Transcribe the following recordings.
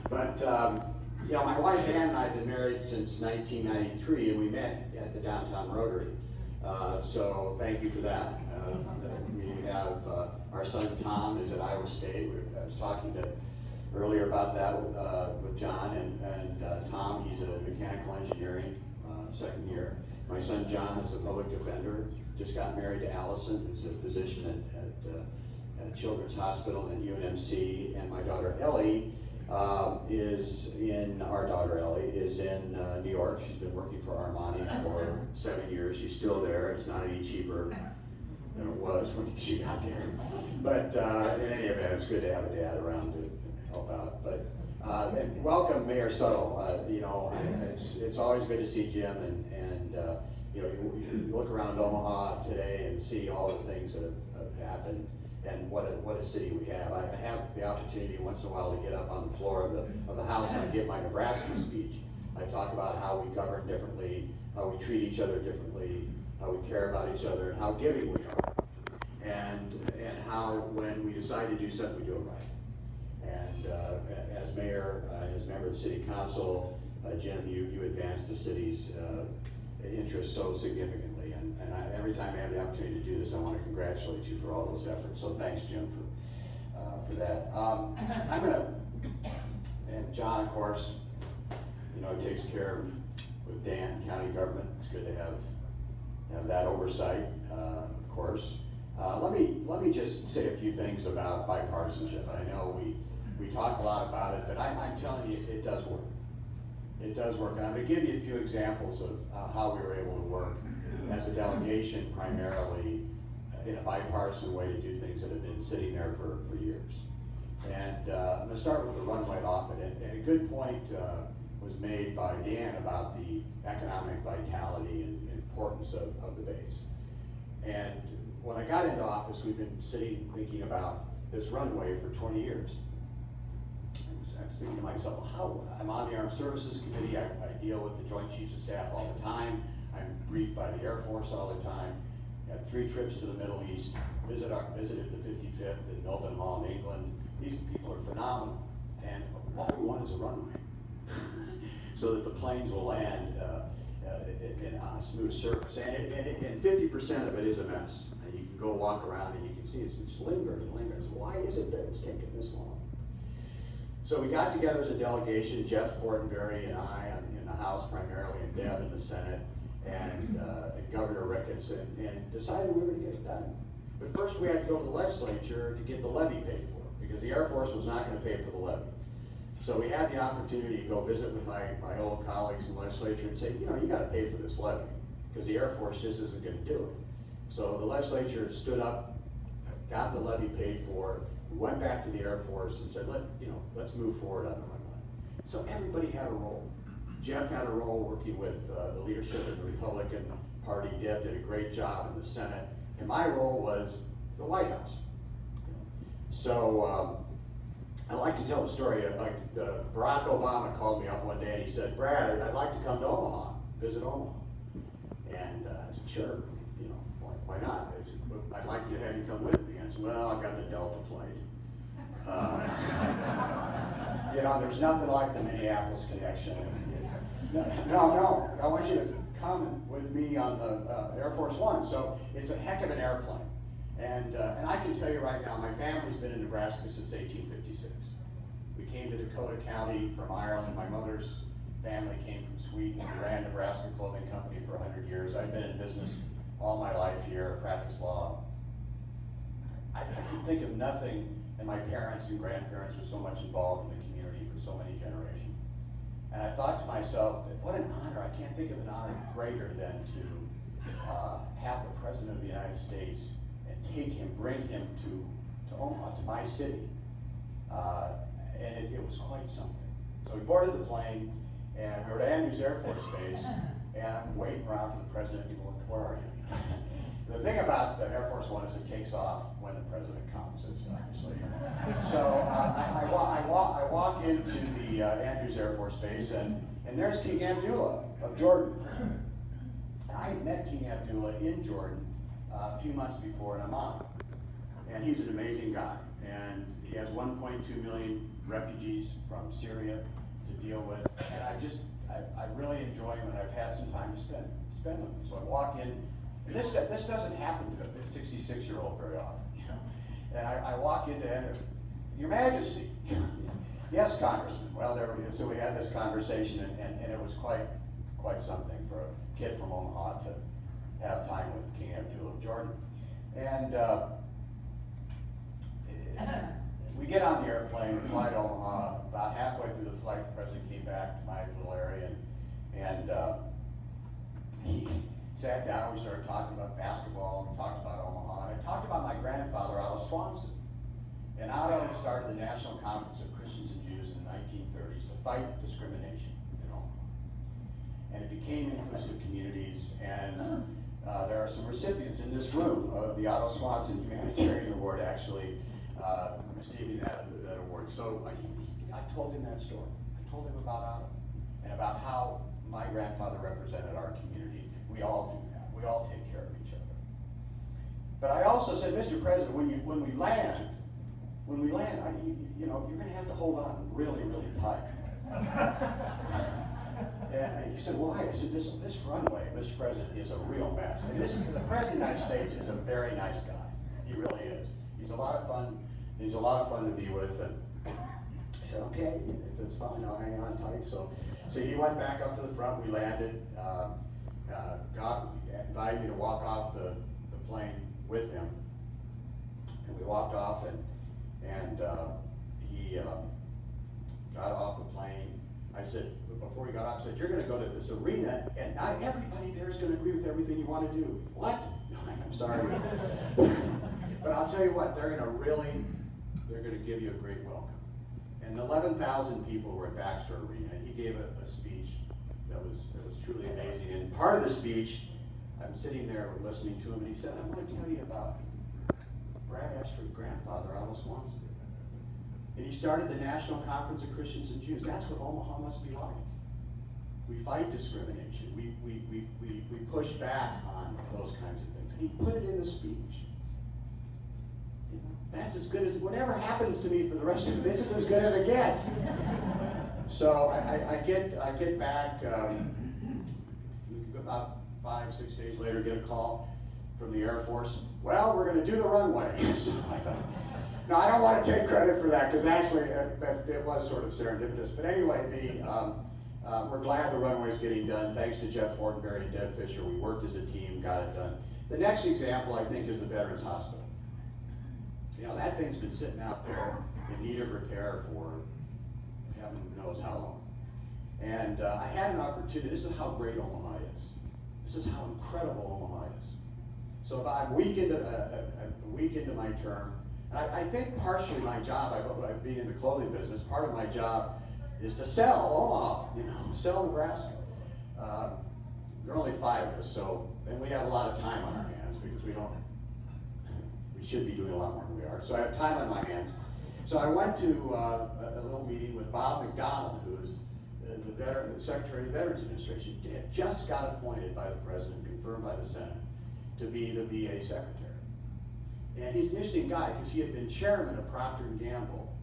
But you know, my wife Ann and I have been married since 1993, and we met at the downtown Rotary. So thank you for that. We have our son Tom is at Iowa State. I was talking earlier about that with John, and Tom, he's a mechanical engineering second year. My son John is a public defender. Just got married to Allison, who's a physician at Children's Hospital and at UNMC, and my daughter Ellie our daughter Ellie is in New York. She's been working for Armani for 7 years. She's still there. It's not any cheaper than it was when she got there. But in any event, it's good to have a dad around to help out. But and welcome Mayor Suttle. You know, it's always good to see Jim, and you know, you look around Omaha today and see all the things that have happened. And what a city we have. I have the opportunity once in a while to get up on the floor of the House and I give my Nebraska speech. I talk about how we govern differently, how we treat each other differently, how we care about each other, and how giving we are. And how when we decide to do something, we do it right. And as mayor, as member of the city council, Jim, you advance the city's interests so significantly. And every time I have the opportunity to do this, I want to congratulate you for all those efforts. So thanks, Jim, for that. I'm going to, and John, of course, you know, takes care of with Dan, county government. It's good to have that oversight, of course. Let me just say a few things about bipartisanship. I know we talk a lot about it, but I'm telling you, it does work. It does work. And I'm going to give you a few examples of how we were able to work as a delegation, primarily in a bipartisan way, to do things that have been sitting there for years. And I'm going to start with the runway off it. And a good point was made by Dan about the economic vitality and importance of the base. And when I got into office, we've been sitting thinking about this runway for 20 years. I was thinking to myself, how I'm on the Armed Services Committee. I deal with the Joint Chiefs of Staff all the time. I'm briefed by the Air Force all the time. Had 3 trips to the Middle East. Visited the 55th in Mildenhall in England. These people are phenomenal, and all we want is a runway, so that the planes will land on a smooth surface. And 50% of it is a mess. And you can go walk around and you can see it's lingered and lingered. So why is it that it's taken this long? So we got together as a delegation, Jeff Fortenberry and I in the House primarily, and Deb in the Senate, and Governor Ricketts, and decided we were going to get it done. But first we had to go to the legislature to get the levy paid for, because the Air Force was not going to pay for the levy. So we had the opportunity to go visit with my old colleagues in the legislature and say, you know, you got to pay for this levy, because the Air Force just isn't going to do it. So the legislature stood up, got the levy paid for, went back to the Air Force and said, let's move forward on the runway. So everybody had a role. Jeff had a role working with the leadership of the Republican Party. Deb did a great job in the Senate. And my role was the White House. So I like to tell the story. Barack Obama called me up one day and he said, Brad, I'd like to come to Omaha, visit Omaha. And I said, sure, you know, why not? I said, I'd like to have you come with me. I said, well, I've got the Delta flight. You know, there's nothing like the Minneapolis connection. No, I want you to come with me on the Air Force One. So it's a heck of an airplane. And I can tell you right now, my family's been in Nebraska since 1856. We came to Dakota County from Ireland. My mother's family came from Sweden. We ran Nebraska Clothing Company for 100 years. I've been in business all my life here, practiced law. I can think of nothing, and my parents and grandparents were so much involved in the community for so many generations. And I thought to myself, what an honor. I can't think of an honor greater than to have the President of the United States and bring him to Omaha, to my city. And it was quite something. So we boarded the plane, and we were at Andrews Air Force Base, and I'm waiting around for the President to go, where are you? The thing about the Air Force One is it takes off when the President comes, obviously. So I walk into the Andrews Air Force Base, and there's King Abdullah of Jordan. I had met King Abdullah in Jordan a few months before in Amman. And he's an amazing guy. And he has 1.2 million refugees from Syria to deal with, and I really enjoy them, and I've had some time to spend them. So I walk in, and this doesn't happen to a 66-year-old very often, you know. And I walk into, Your Majesty, yes, Congressman. Well, so we had this conversation, and it was quite something for a kid from Omaha to have time with King Abdullah of Jordan. And we get on the airplane, we fly to Omaha. About halfway through the flight, the president came back to my little area, and he sat down. We started talking about basketball. We talked about Omaha, and I talked about my grandfather, Otto Swanson. And Otto started the National Conference of Christians and Jews in the 1930s to fight discrimination in Omaha. And it became inclusive communities, and there are some recipients in this room of the Otto Swanson Humanitarian Award actually receiving that award. So I told him that story. I told him about Otto and about how my grandfather represented our community. We all do that. We all take care of each other. But I also said, Mr. President, when we land, you know, you're going to have to hold on really, really tight. And he said, why? I said, this runway, Mr. President, is a real mess. I mean, the President of the United States is a very nice guy. He really is. He's a lot of fun. He's a lot of fun to be with. And I said, okay, it's fine. I'll hang on tight. So he went back up to the front. We landed. God invited me to walk off the plane with him. And we walked off, and he got off the plane. I said, before he got off, I said, you're going to go to this arena, and not everybody there is going to agree with everything you want to do. What? No, I'm sorry. But I'll tell you what, they're going to give you a great welcome. And 11,000 people were at Baxter Arena, and he gave a speech that was truly amazing. And part of the speech, I'm sitting there listening to him, and he said, I'm going to tell you about Brad Ashford's grandfather, Otto Swanson. And he started the National Conference of Christians and Jews. That's what Omaha must be like. We fight discrimination. We push back on those kinds of things. And he put it in the speech. You know, that's as good as, whatever happens to me for the rest of this is as good as it gets. So I get back, about 5-6 days later, get a call from the Air Force. Well, we're going to do the runway. So I thought, no, I don't want to take credit for that, because actually it was sort of serendipitous. But anyway, we're glad the runway is getting done. Thanks to Jeff Fortenberry and Deb Fisher, we worked as a team, got it done. The next example, I think, is the Veterans Hospital. You know, that thing's been sitting out there in need of repair for heaven knows how long. And I had an opportunity. This is how great Omaha is. This is how incredible Omaha is. So about a week into my term, I think partially my job, I've been in the clothing business, part of my job is to sell Omaha, you know, sell Nebraska. There are only 5 of us, so, and we have a lot of time on our hands because we should be doing a lot more than we are. So I have time on my hands. So I went to a little meeting with Bob McDonald, who is the Secretary of the Veterans Administration. He had just got appointed by the President, confirmed by the Senate, to be the VA Secretary. And he's an interesting guy because he had been chairman of Procter & Gamble,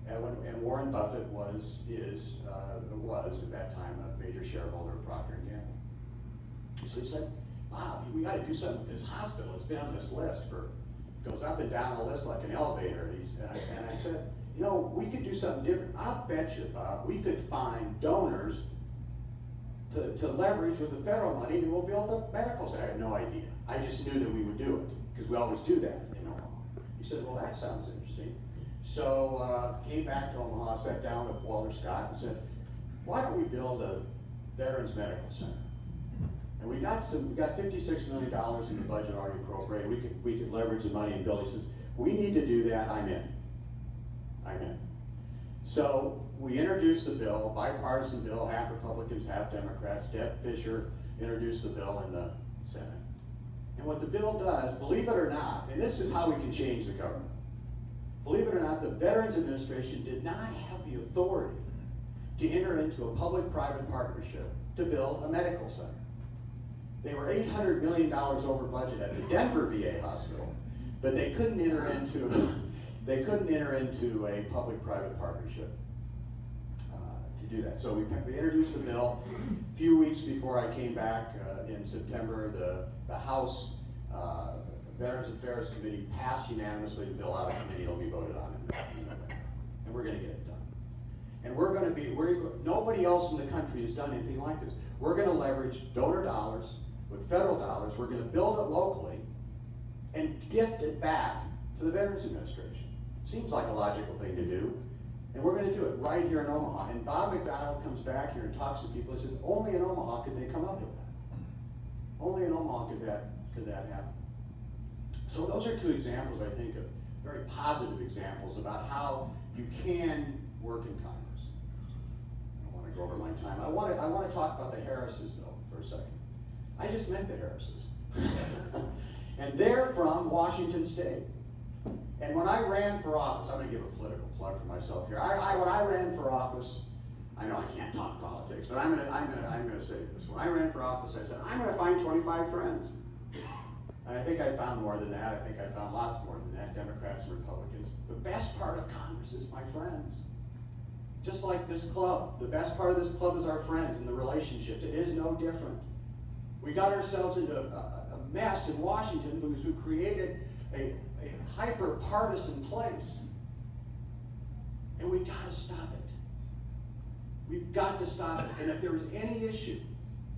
and Warren Buffett was at that time a major shareholder of Procter & Gamble. So he said, Bob, we got to do something with this hospital. It's been on this list goes up and down the list like an elevator. And I said, you know, we could do something different. I'll bet you, Bob, we could find donors to leverage with the federal money, and we'll build a medical center. I had no idea. I just knew that we would do it, because we always do that in Omaha. He said, well, that sounds interesting. So came back to Omaha, sat down with Walter Scott and said, why don't we build a Veterans Medical Center? And we got $56 million in the budget already appropriated. We could leverage the money and build. He says, we need to do that. I'm in. So we introduced the bill, bipartisan bill, half Republicans, half Democrats. Deb Fisher introduced the bill in the Senate. And what the bill does, believe it or not, and this is how we can change the government. Believe it or not, the Veterans Administration did not have the authority to enter into a public-private partnership to build a medical center. They were $800 million over budget at the Denver VA hospital, but they couldn't enter into they couldn't enter into a public-private partnership to do that. So we introduced the bill. A few weeks before I came back in September, the House Veterans Affairs Committee passed unanimously the bill out of committee. It'll be voted on in November. And we're going to get it done. And we're going to be, nobody else in the country has done anything like this. We're going to leverage donor dollars with federal dollars. We're going to build it locally and gift it back to the Veterans Administration. Seems like a logical thing to do. And we're going to do it right here in Omaha. And Bob McDonald comes back here and talks to people and says, only in Omaha could they come up with that. Only in Omaha could that happen. So those are two examples, I think, of very positive examples about how you can work in Congress. I don't want to go over my time. I want to talk about the Harrises, though, for a second. I just met the Harrises. And they're from Washington State. And when I ran for office, I'm going to give a political plug for myself here. When I ran for office, I know I can't talk politics, but I'm going to say this. When I ran for office, I said, I'm going to find 25 friends. And I think I found more than that. I think I found lots more than that, Democrats and Republicans. The best part of Congress is my friends. Just like this club. The best part of this club is our friends and the relationships. It is no different. We got ourselves into a mess in Washington because we created a hyper-partisan place. And we've got to stop it. We've got to stop it. And if there is any issue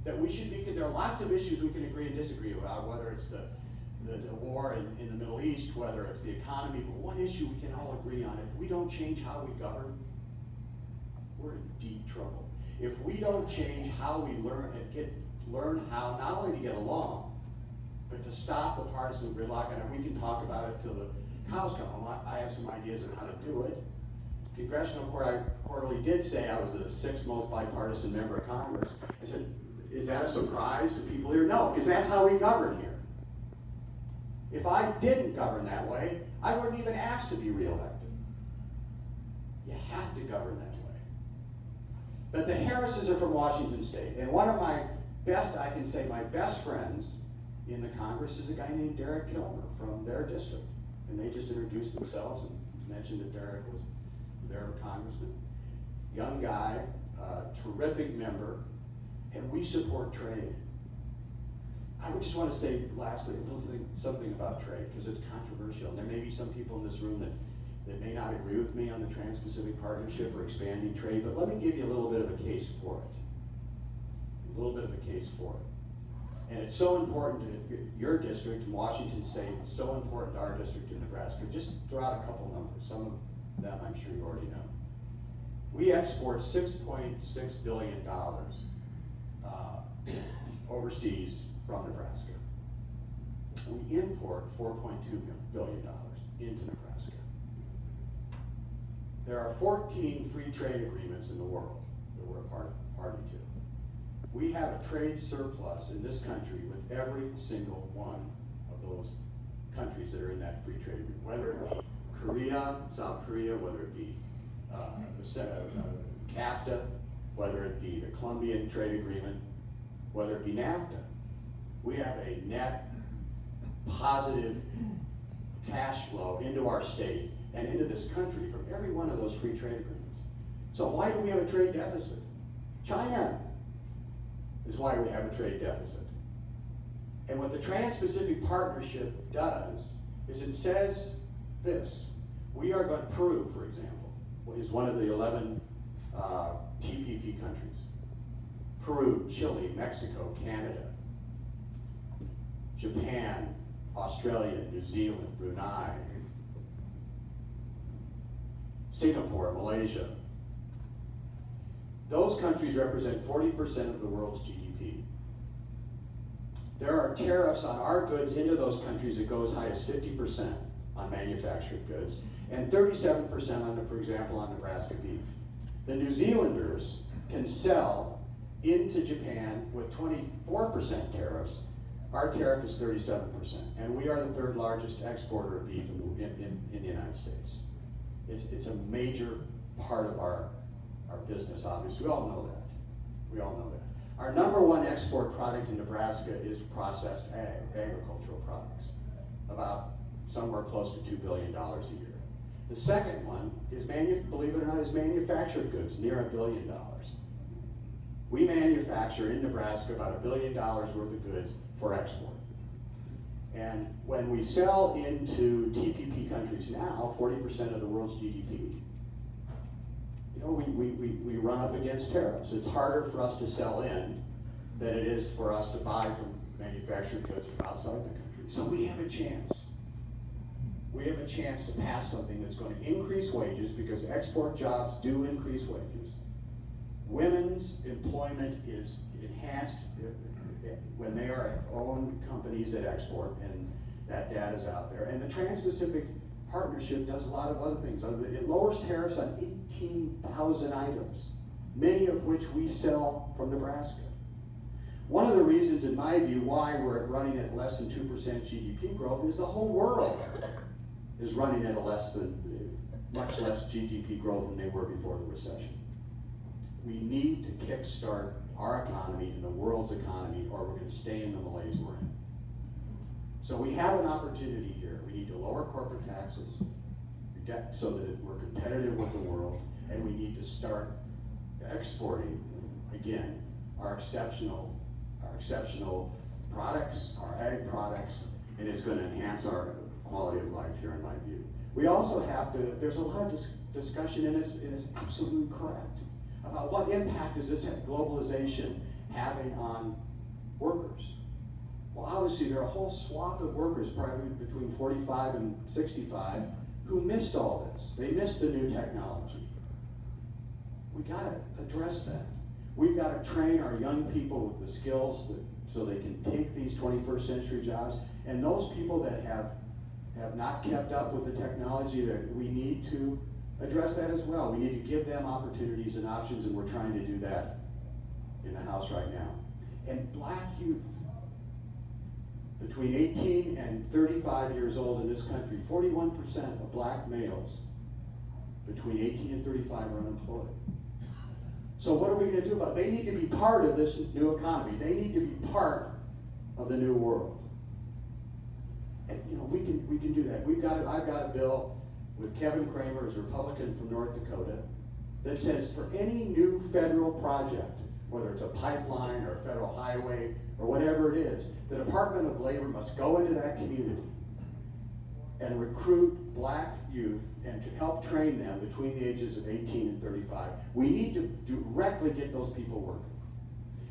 that we should be, there are lots of issues we can agree and disagree about, whether it's the war in the Middle East, whether it's the economy, but one issue we can all agree on: if we don't change how we govern, we're in deep trouble. If we don't change how we learn how not only to get along, but to stop the partisan gridlock, and we can talk about it till the cows come home. I have some ideas on how to do it. Congressional Quarterly did say I was the 6th most bipartisan member of Congress. I said, is that a surprise to people here? No, because that's how we govern here. If I didn't govern that way, I wouldn't even ask to be reelected. You have to govern that way. But the Harrises are from Washington State, and one of my best friends in the Congress is a guy named Derek Kilmer from their district. And they just introduced themselves and mentioned that Derek was their congressman. Young guy, terrific member, and we support trade. I would just want to say, lastly, something about trade, because it's controversial. And there may be some people in this room that may not agree with me on the Trans-Pacific Partnership or expanding trade, but let me give you a little bit of a case for it. A little bit of a case for it. And it's so important to your district in Washington State, it's so important to our district in Nebraska. Just throw out a couple numbers. Some of them I'm sure you already know. We export $6.6 billion overseas from Nebraska. We import $4.2 billion into Nebraska. There are 14 free trade agreements in the world that we're a party to. We have a trade surplus in this country with every single one of those countries that are in that free trade agreement, whether it be Korea, South Korea, whether it be CAFTA, whether it be the Colombian trade agreement, whether it be NAFTA. We have a net positive cash flow into our state and into this country from every one of those free trade agreements. So why do we have a trade deficit? China is why we have a trade deficit. And what the Trans-Pacific Partnership does is it says this: we are going to Peru, for example, is one of the 11 TPP countries. Peru, Chile, Mexico, Canada, Japan, Australia, New Zealand, Brunei, Singapore, Malaysia. Those countries represent 40% of the world's GDP. There are tariffs on our goods into those countries that go as high as 50% on manufactured goods, and 37% on, for example, on Nebraska beef. The New Zealanders can sell into Japan with 24% tariffs. Our tariff is 37%, and we are the 3rd largest exporter of beef in the United States. It's a major part of our business, obviously. We all know that. We all know that. Our #1 export product in Nebraska is processed agricultural products, about somewhere close to $2 billion a year. The second one is, believe it or not, is manufactured goods, near $1 billion. We manufacture in Nebraska about $1 billion worth of goods for export. And when we sell into TPP countries now, 40% of the world's GDP, you know, we run up against tariffs. It's harder for us to sell in than it is for us to buy from manufactured goods from outside the country. So we have a chance. We have a chance to pass something that's going to increase wages, because export jobs do increase wages. Women's employment is enhanced when they are own companies that export, and that data is out there. And the Trans-Pacific Partnership does a lot of other things. It lowers tariffs on 18,000 items, many of which we sell from Nebraska. One of the reasons, in my view, why we're running at less than 2% GDP growth is the whole world is running at much less GDP growth than they were before the recession. We need to kickstart our economy and the world's economy, or we're going to stay in the malaise we're in. So we have an opportunity here. We need to lower corporate taxes so that we're competitive with the world, and we need to start exporting, again, our exceptional products, our ag products, and it's going to enhance our quality of life here, in my view. We also have to, there's a lot of discussion, and it's absolutely correct, about what impact is this globalization having on workers. Well, obviously there are a whole swath of workers, probably between 45 and 65, who missed all this. They missed the new technology. We got to address that. We've got to train our young people with the skills so they can take these 21st century jobs. And those people that have not kept up with the technology, that we need to address that as well. We need to give them opportunities and options, and we're trying to do that in the House right now. And black youth, between 18 and 35 years old in this country, 41% of black males between 18 and 35 are unemployed. So what are we going to do about it? They need to be part of this new economy. They need to be part of the new world. And you know, we can do that. I've got a bill with Kevin Kramer, who's a Republican from North Dakota, that says for any new federal project, whether it's a pipeline or a federal highway or whatever it is, the Department of Labor must go into that community and recruit black youth and to help train them between the ages of 18 and 35. We need to directly get those people working.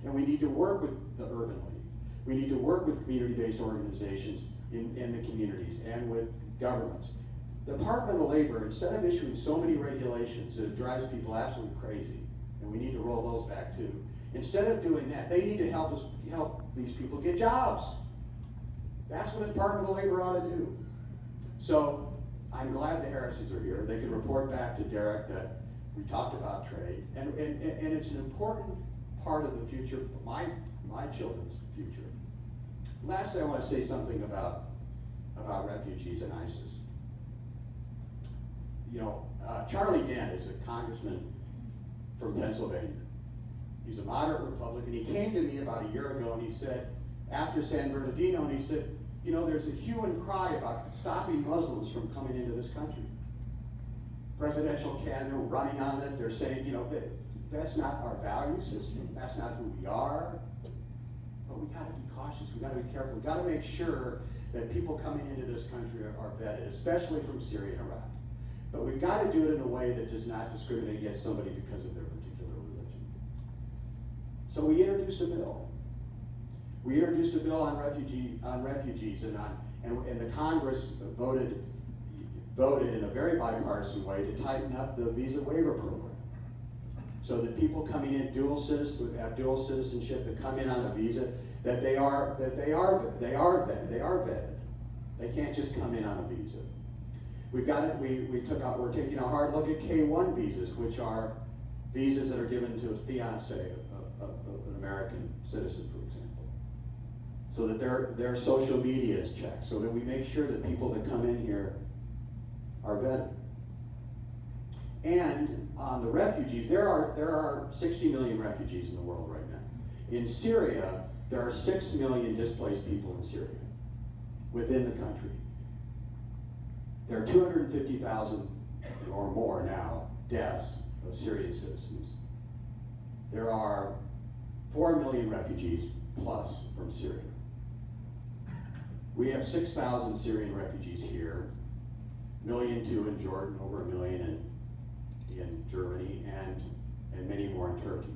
And we need to work with the Urban League. We need to work with community-based organizations in the communities and with governments. The Department of Labor, instead of issuing so many regulations that it drives people absolutely crazy, and we need to roll those back too, instead of doing that, they need to help these people get jobs. That's what the Department of Labor ought to do. So I'm glad the Harrises are here. They can report back to Derek that we talked about trade, and it's an important part of the future for my children's future. Lastly, I want to say something about refugees and ISIS. You know, Charlie Dent is a congressman from Pennsylvania. He's a moderate Republican. He came to me about a year ago and he said, after San Bernardino, and he said, you know, there's a hue and cry about stopping Muslims from coming into this country. Presidential candidate running on it, they're saying, you know, that's not our value system, that's not who we are. But we got to be cautious, we got to be careful, we got to make sure that people coming into this country are vetted, especially from Syria and Iraq. But we've got to do it in a way that does not discriminate against somebody because of their particular religion. So we introduced a bill. We introduced a bill on refugees, and the Congress voted in a very bipartisan way to tighten up the visa waiver program, so that people coming in have dual citizenship that come in on a visa, that they are vetted. They can't just come in on a visa. We're taking a hard look at K-1 visas, which are visas that are given to a fiance of an American citizen, for example, so that their social media is checked, so that we make sure that people that come in here are vetted. And on the refugees, there are 60 million refugees in the world right now. In Syria, there are 6 million displaced people in Syria, within the country. There are 250,000 or more now, deaths of Syrian citizens. There are 4 million refugees plus from Syria. We have 6,000 Syrian refugees here, 1.2 million in Jordan, over 1 million in Germany, and many more in Turkey.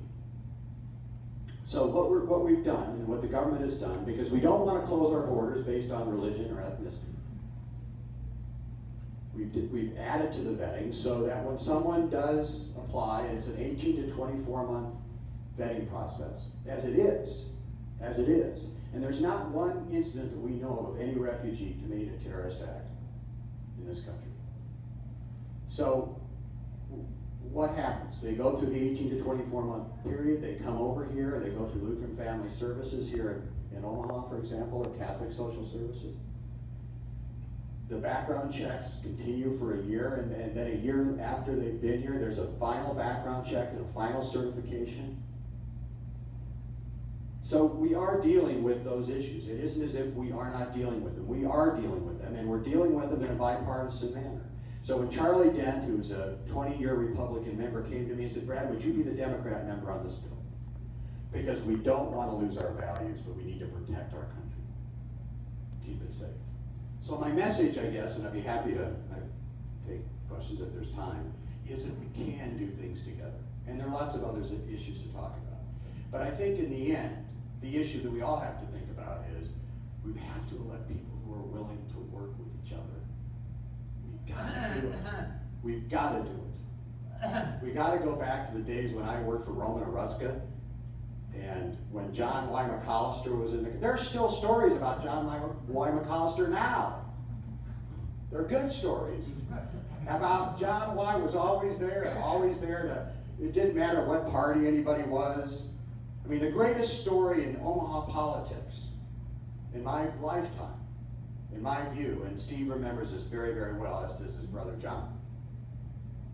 So what we've done, and what the government has done, because we don't want to close our borders based on religion or ethnicity, we've added to the vetting so that when someone does apply, and it's an 18 to 24 month vetting process, as it is, and there's not one incident that we know of any refugee committing a terrorist act in this country. So what happens? They go through the 18 to 24 month period, they come over here, they go through Lutheran Family Services here in Omaha, for example, or Catholic Social Services. The background checks continue for a year, and then a year after they've been here, there's a final background check and a final certification. So we are dealing with those issues. It isn't as if we are not dealing with them. We are dealing with them, and we're dealing with them in a bipartisan manner. So when Charlie Dent, who's a 20-year Republican member, came to me and said, Brad, would you be the Democrat member on this bill? Because we don't want to lose our values, but we need to protect our country, keep it safe. So my message, I guess, and I'd be happy to take questions if there's time, is that we can do things together. And there are lots of other issues to talk about. But I think in the end, the issue that we all have to think about is we have to elect people who are willing to work with each other. We've got to do it. We've got to do it. We got to go back to the days when I worked for Roman Oruska, and when John Y. McAllister was in the... There are still stories about John Y. McAllister now. They're good stories. About John Y. was always there to... It didn't matter what party anybody was. I mean, the greatest story in Omaha politics in my lifetime, in my view, and Steve remembers this very, very well, as does his brother John.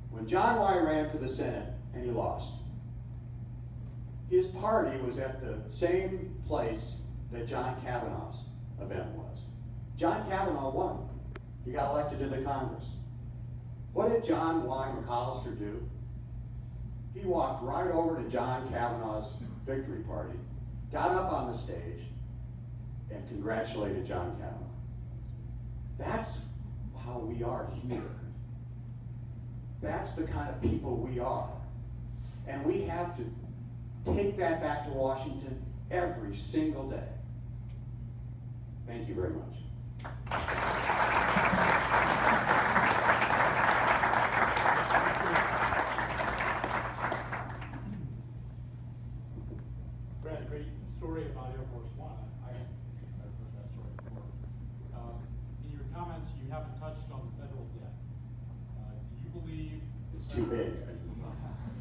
When John Y. ran for the Senate and he lost, his party was at the same place that John Kavanaugh's event was. John Kavanaugh won. He got elected into Congress. What did John Y. McAllister do? He walked right over to John Kavanaugh's victory party, got up on the stage, and congratulated John Kavanaugh. That's how we are here. That's the kind of people we are. And we have to take that back to Washington every single day. Thank you very much. Brad, great story about Air Force One. I've heard that story before. In your comments, you haven't touched on the federal debt. Do you believe it's too big?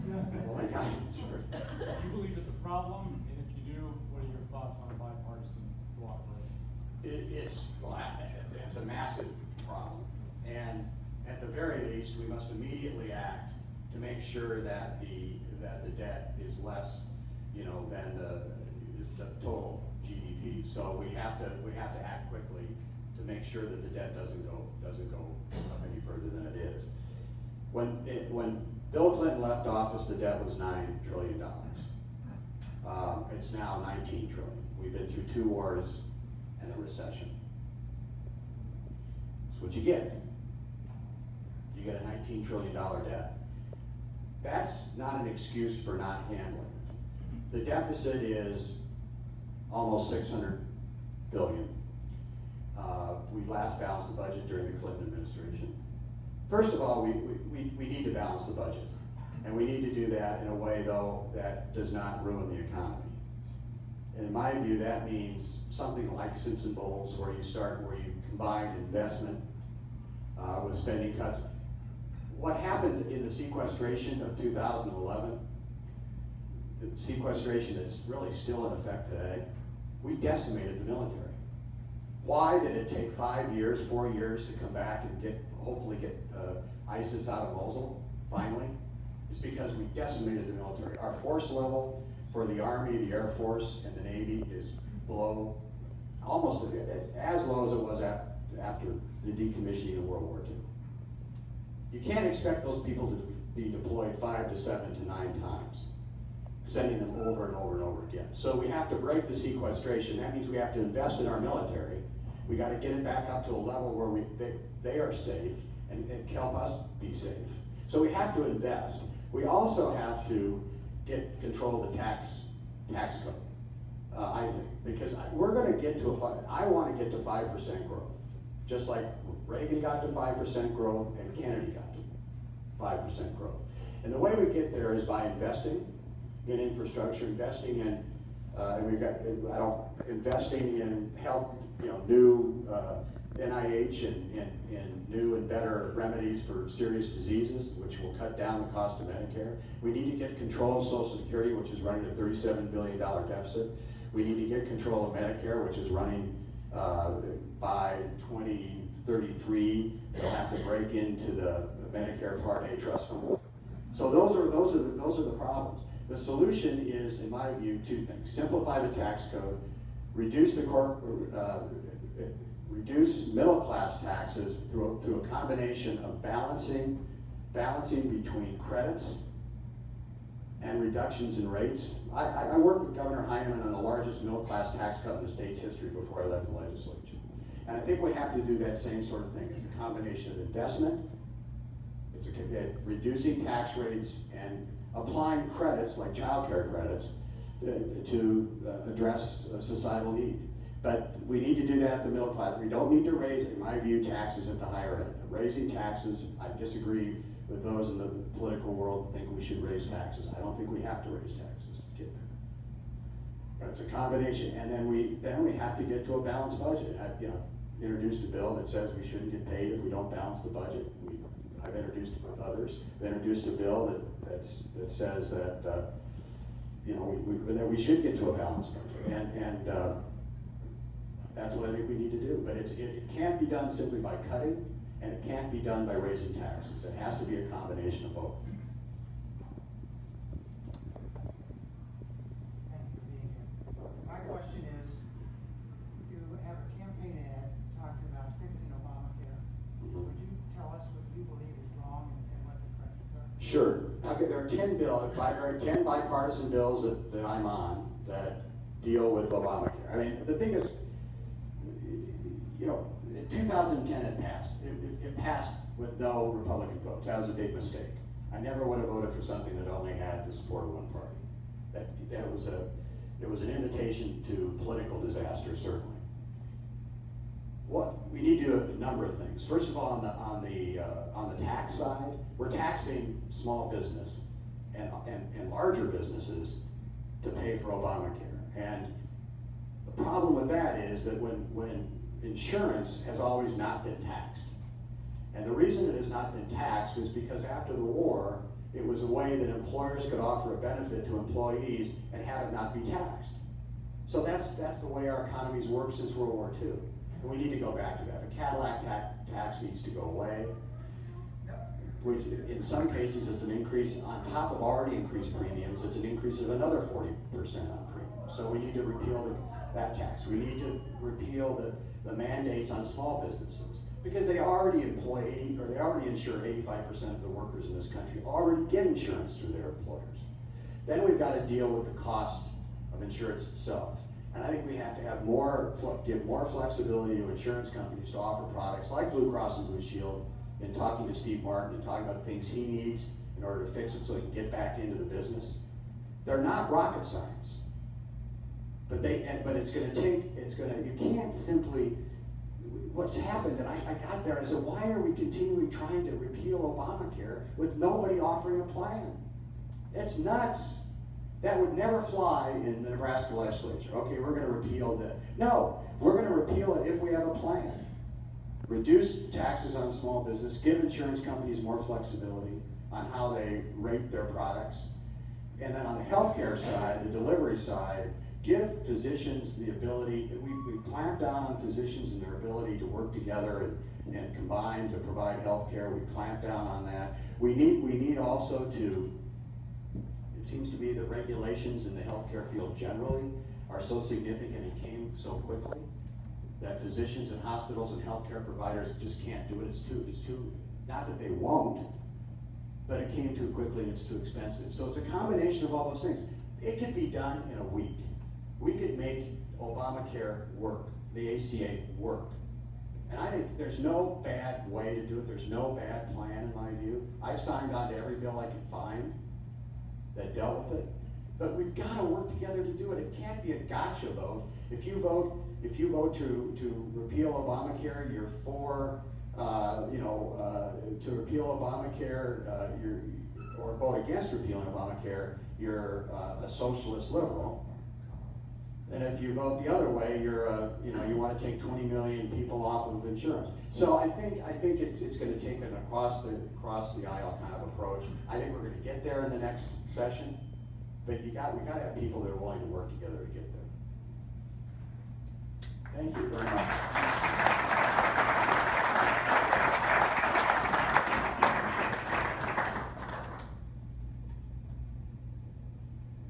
Oh my God, sure. Do you believe it's a problem? And if you do, what are your thoughts on bipartisan cooperation? It's a massive problem, and at the very least, we must immediately act to make sure that the debt is less, than the total GDP. So we have to act quickly to make sure that the debt doesn't go up any further than it is. When Bill Clinton left office, the debt was $9 trillion. It's now $19 trillion. We've been through 2 wars and a recession. That's what you get. You get a $19 trillion debt. That's not an excuse for not handling it. The deficit is almost $600 billion. We last balanced the budget during the Clinton administration. First of all, we need to balance the budget. And we need to do that in a way, though, that does not ruin the economy. And in my view, that means something like Simpson Bowles, where you combine investment with spending cuts. What happened in the sequestration of 2011, the sequestration that's really still in effect today, we decimated the military. Why did it take 4 years to come back and hopefully get ISIS out of Mosul, finally? It's because we decimated the military. Our force level for the Army, the Air Force, and the Navy is below, almost as low as it was after the decommissioning of World War II. You can't expect those people to be deployed 5 to 7 to 9 times, sending them over and over and over again. So we have to break the sequestration. That means we have to invest in our military. We got to get it back up to a level where they are safe and help us be safe. So we have to invest. We also have to get control of the tax code, I think, because we're going to get to I want to get to 5% growth, just like Reagan got to 5% growth and Kennedy got to 5% growth. And the way we get there is by investing in infrastructure, investing in, investing in health, new NIH and new and better remedies for serious diseases, which will cut down the cost of Medicare. We need to get control of Social Security, which is running a $37 billion deficit. We need to get control of Medicare, which is running by 2033. They'll have to break into the Medicare Part A trust fund. So those are the problems. The solution is, in my view, 2 things: simplify the tax code, reduce reduce middle class taxes through a combination of balancing between credits and reductions in rates. I worked with Governor Heinemann on the largest middle class tax cut in the state's history before I left the legislature. And I think we have to do that same sort of thing. It's a combination of investment, it's reducing tax rates, and applying credits like child care credits to address societal need. But we need to do that at the middle class. We don't need to raise, in my view, taxes at the higher end. Raising taxes, I disagree with those in the political world who think we should raise taxes. I don't think we have to raise taxes to get there. But it's a combination, and then we have to get to a balanced budget. I've introduced a bill that says we shouldn't get paid if we don't balance the budget. I've introduced it with others. I've introduced a bill that says that that we should get to a balanced budget, and that's what I think we need to do. But it can't be done simply by cutting, and it can't be done by raising taxes. It has to be a combination of both. Thank you for being here. My question is, you have a campaign ad talking about fixing Obamacare. Would you tell us what you believe is wrong and what the corrections are? Sure. Okay, there are 10 bipartisan bills that I'm on that deal with Obamacare. I mean, the thing is, in 2010 it passed. It passed with no Republican votes. That was a big mistake. I never would have voted for something that only had the support of one party. It was an invitation to political disaster, certainly. We need to do a number of things. First of all, on the tax side, we're taxing small business and larger businesses to pay for Obamacare. And the problem with that is that when insurance has always not been taxed. And the reason it has not been taxed is because after the war, it was a way that employers could offer a benefit to employees and have it not be taxed. So that's the way our economy's worked since World War II. And we need to go back to that. The Cadillac tax needs to go away. Which in some cases is an increase on top of already increased premiums. It's an increase of another 40% on premiums. So we need to repeal that tax. We need to repeal the mandates on small businesses, because they already employ they already insure 85% of the workers in this country already get insurance through their employers. Then we've got to deal with the cost of insurance itself. And I think we have to have give more flexibility to insurance companies to offer products like Blue Cross and Blue Shield, in talking to Steve Martin and talking about things he needs in order to fix it so he can get back into the business. They're not rocket science. But you can't simply, what's happened, and I got there, I said, why are we continually trying to repeal Obamacare with nobody offering a plan? It's nuts. That would never fly in the Nebraska legislature. Okay, we're going to repeal that. No, we're going to repeal it if we have a plan. Reduce taxes on small business, give insurance companies more flexibility on how they rate their products. And then on the healthcare side, the delivery side, give physicians the ability, we clamp down on physicians and their ability to work together and combine to provide health care. We clamp down on that. We need also to, it seems to be the regulations in the healthcare field generally are so significant and came so quickly that physicians and hospitals and healthcare providers just can't do it. It's too Not that they won't, but it came too quickly and it's too expensive. So it's a combination of all those things. It could be done in a week. We could make Obamacare work, the ACA work. And I think there's no bad way to do it. There's no bad plan in my view. I've signed on to every bill I could find that dealt with it. But we've got to work together to do it. It can't be a gotcha vote. If you vote to repeal Obamacare, you're for to repeal Obamacare, or vote against repealing Obamacare, you're a socialist liberal. And if you vote the other way, you're you want to take 20 million people off of insurance. So I think it's going to take an across the aisle kind of approach. I think we're going to get there in the next session, but we got to have people that are willing to work together to get there. Thank you very much.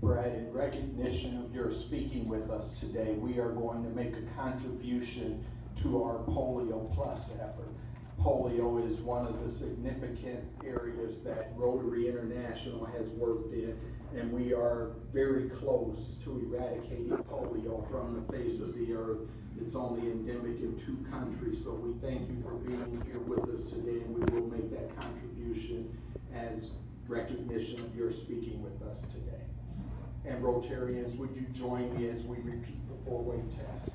Brad, in recognition of your speaking with us today, we are going to make a contribution to our Polio Plus effort. Polio is one of the significant areas that Rotary International has worked in, and we are very close to eradicating polio from the face of the earth. It's only endemic in 2 countries, so we thank you for being here with us today, and we will make that contribution as recognition of your speaking with us today. And Rotarians, would you join me as we repeat the 4-way test?